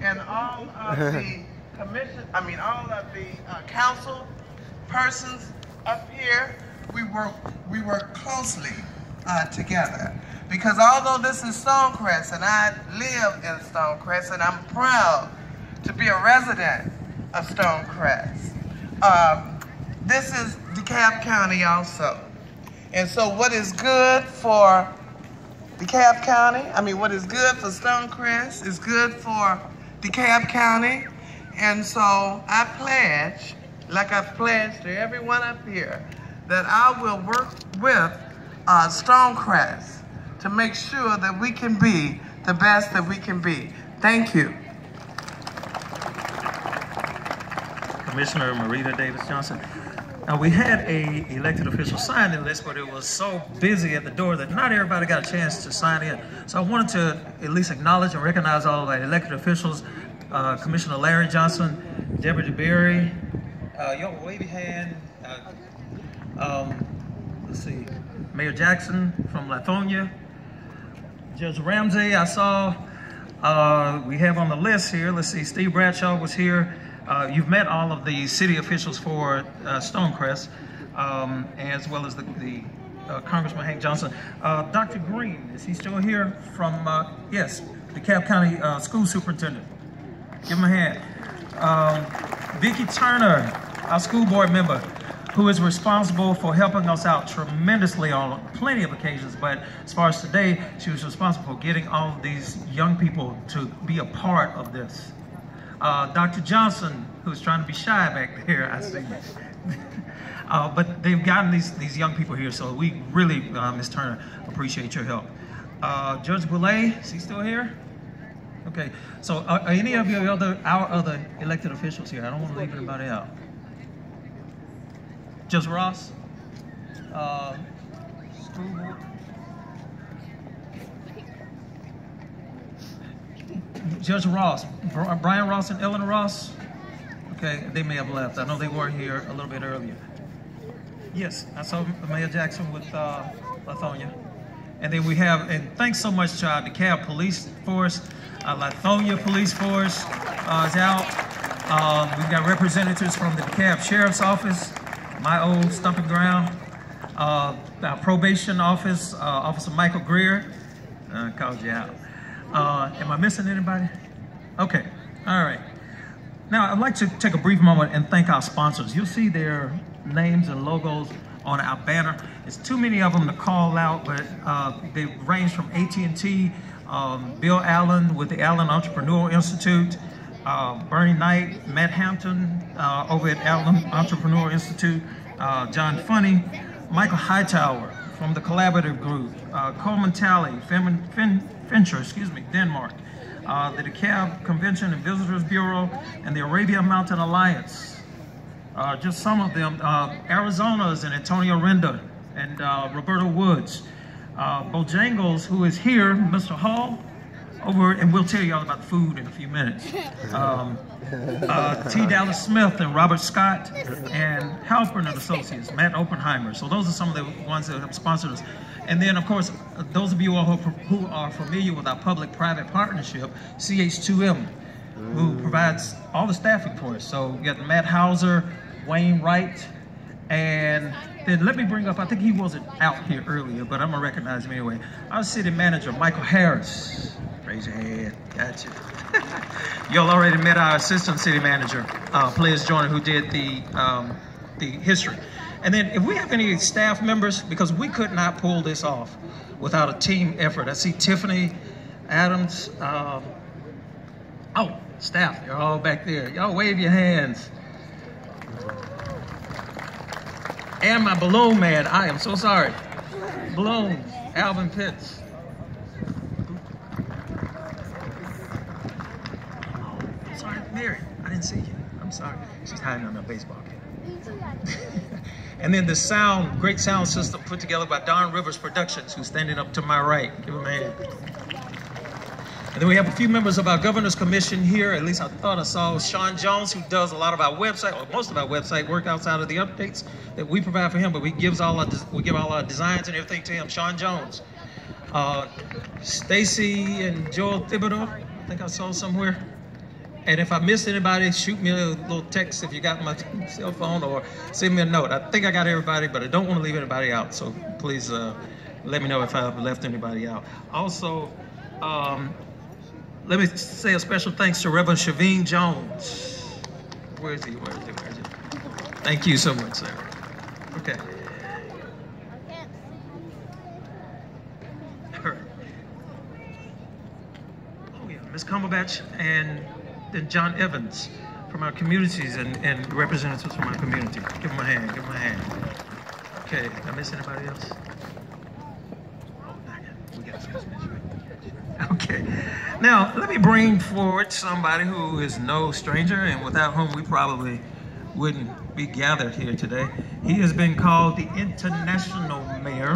and all of the all of the council persons up here, we work closely together. Because although this is Stonecrest, and I live in Stonecrest, and I'm proud to be a resident of Stonecrest, this is DeKalb County also. And so what is good for DeKalb County, what is good for Stonecrest is good for DeKalb County. And so I pledge, like I've pledged to everyone up here, that I will work with Stonecrest to make sure that we can be the best that we can be. Thank you. Commissioner Marita Davis Johnson. Now, we had a elected official sign in list, but it was so busy at the door that not everybody got a chance to sign in. So I wanted to at least acknowledge and recognize all of our elected officials, Commissioner Larry Johnson, Deborah DeBerry, y'all wave your hand, let's see, Mayor Jackson from Lithonia, Judge Ramsey, I saw, we have on the list here, let's see, Steve Bradshaw was here. You've met all of the city officials for Stonecrest, as well as the Congressman Hank Johnson. Dr. Green, is he still here from, yes, DeKalb County School Superintendent. Give him a hand. Vicki Turner, our school board member, who is responsible for helping us out tremendously on plenty of occasions, but as far as today, she was responsible for getting all of these young people to be a part of this. Dr. Johnson, who's trying to be shy back there, I see. But they've gotten these young people here, so we really, Ms. Turner, appreciate your help. Judge Boulay, is he still here? Okay, so are any of our other elected officials here? I don't want to leave anybody out. Judge Ross, school board. Judge Ross, Brian Ross and Eleanor Ross. Okay, they may have left. I know they were here a little bit earlier. Yes, I saw Mayor Jackson with Lithonia. And then we have, and thanks so much to our DeKalb Police Force, Lithonia Police Force is out. We've got representatives from the DeKalb Sheriff's Office, my old stomping ground, our probation office, Officer Michael Greer, called you out. Am I missing anybody? Okay, all right. Now, I'd like to take a brief moment and thank our sponsors. You'll see their names and logos on our banner. It's too many of them to call out, but they range from AT&T, Bill Allen with the Allen Entrepreneurial Institute, Bernie Knight, Matt Hampton over at Allen Entrepreneurial Institute, John Funny, Michael Hightower from the Collaborative Group, Coleman Talley, Fincher, Denmark, the DeKalb Convention and Visitors Bureau, and the Arabia Mountain Alliance. Just some of them, Arizona's and Antonio Renda and Roberta Woods. Bojangles, who is here, Mr. Hall, over, and we'll tell you all about the food in a few minutes. T. Dallas Smith and Robert Scott, and Halpern and Associates, Matt Oppenheimer. So those are some of the ones that have sponsored us. And then, of course, those of you who are familiar with our public-private partnership, CH2M, who provides all the staffing for us. So we got Matt Hauser, Wayne Wright, and then let me bring up, I think he wasn't out here earlier, but I'm gonna recognize him anyway. Our city manager, Michael Harris. Raise your hand, gotcha. Y'all already met our assistant city manager, Players Joyner, who did the history. And then if we have any staff members, because we could not pull this off without a team effort. I see Tiffany Adams, oh, staff, you're all back there. Y'all wave your hands. And my balloon man, I am so sorry. Balloons, Alvin Pitts. Oh, sorry, Mary, I didn't see you. I'm sorry. She's hiding on her baseball cap. And then the great sound system put together by Don Rivers Productions, who's standing up to my right. Give him a hand. And then we have a few members of our Governor's Commission here. At least I thought I saw Sean Jones, who does a lot of our website, or most of our website work outside of the updates that we provide for him, but we give all our designs and everything to him. Sean Jones. Stacy and Joel Thibodeau, I think I saw somewhere. And if I miss anybody, shoot me a little text if you got my cell phone, or send me a note. I think I got everybody, but I don't want to leave anybody out. So please let me know if I've left anybody out. Also, let me say a special thanks to Reverend Shaveen Jones. Where is he? Where is he? Where is he? Thank you so much, sir. Okay. All right. Oh yeah, Ms. Cumberbatch and then John Evans from our communities and representatives from our community. Give them a hand, give them a hand. Okay, did I miss anybody else? Oh, we got some. Okay, now let me bring forward somebody who is no stranger and without whom we probably wouldn't be gathered here today. He has been called the International Mayor.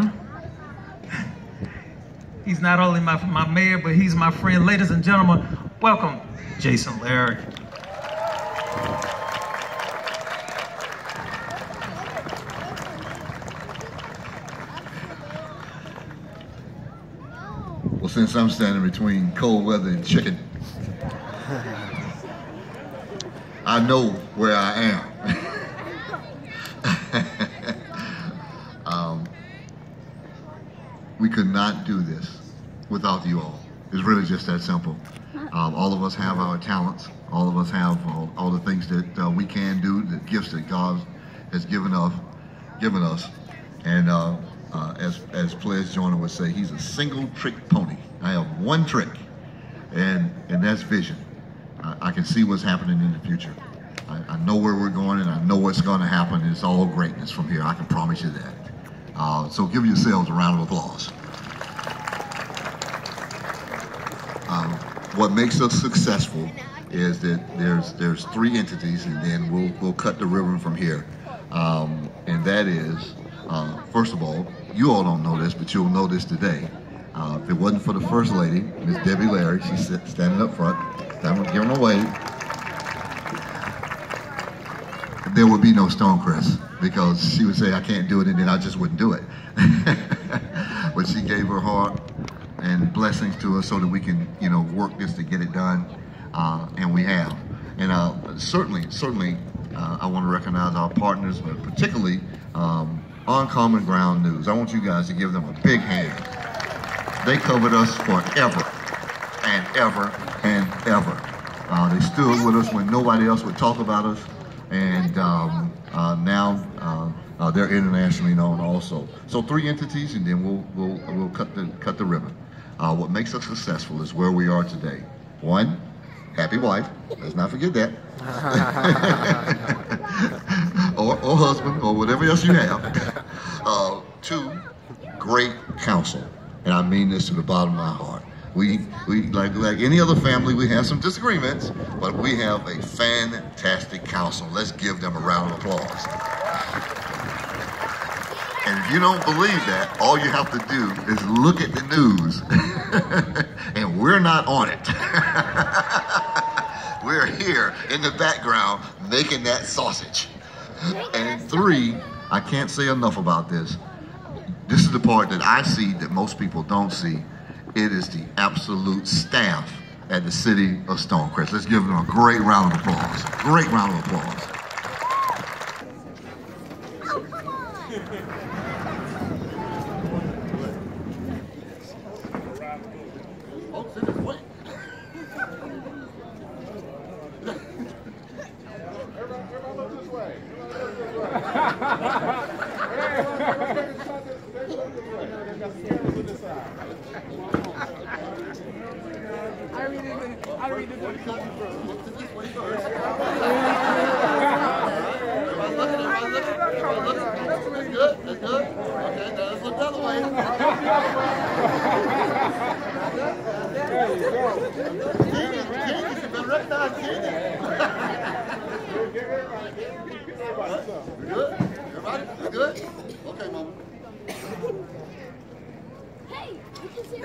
He's not only my mayor, but he's my friend. Ladies and gentlemen, welcome Jason Larry. Well, since I'm standing between cold weather and chicken, I know where I am. We could not do this without you all. It's really just that simple. All of us have our talents. All of us have all the things that we can do, the gifts that God has given us. And as Pledge Joyner would say, he's a single trick pony. I have one trick, and that's vision. I can see what's happening in the future. I know where we're going, and I know what's going to happen. It's all greatness from here. I can promise you that. So give yourselves a round of applause. What makes us successful is that there's three entities, and then we'll cut the ribbon from here. And that is, first of all, you all don't know this, but you'll know this today. If it wasn't for the First Lady, Miss Debbie Larry, she's standing up front, I'm giving her a wave, there would be no Stonecrest, because she would say, I can't do it, and then I just wouldn't do it. But she gave her heart and blessings to us so that we can, work this to get it done, and we have. And certainly, I want to recognize our partners, but particularly Uncommon Ground News. I want you guys to give them a big hand. They covered us forever and ever and ever. They stood with us when nobody else would talk about us, and now they're internationally known also. So three entities, and then we'll cut the ribbon. What makes us successful is where we are today. One, happy wife. Let's not forget that. or husband, or whatever else you have. Two, great counsel. And I mean this to the bottom of my heart. We like any other family, we have some disagreements, but we have a fantastic council. Let's give them a round of applause. And if you don't believe that, all you have to do is look at the news. And we're not on it. We're here in the background making that sausage. And three, I can't say enough about this. This is the part that I see that most people don't see. It is the absolute staff at the city of Stonecrest. Let's give them a great round of applause. Great round of applause. Hey, we can see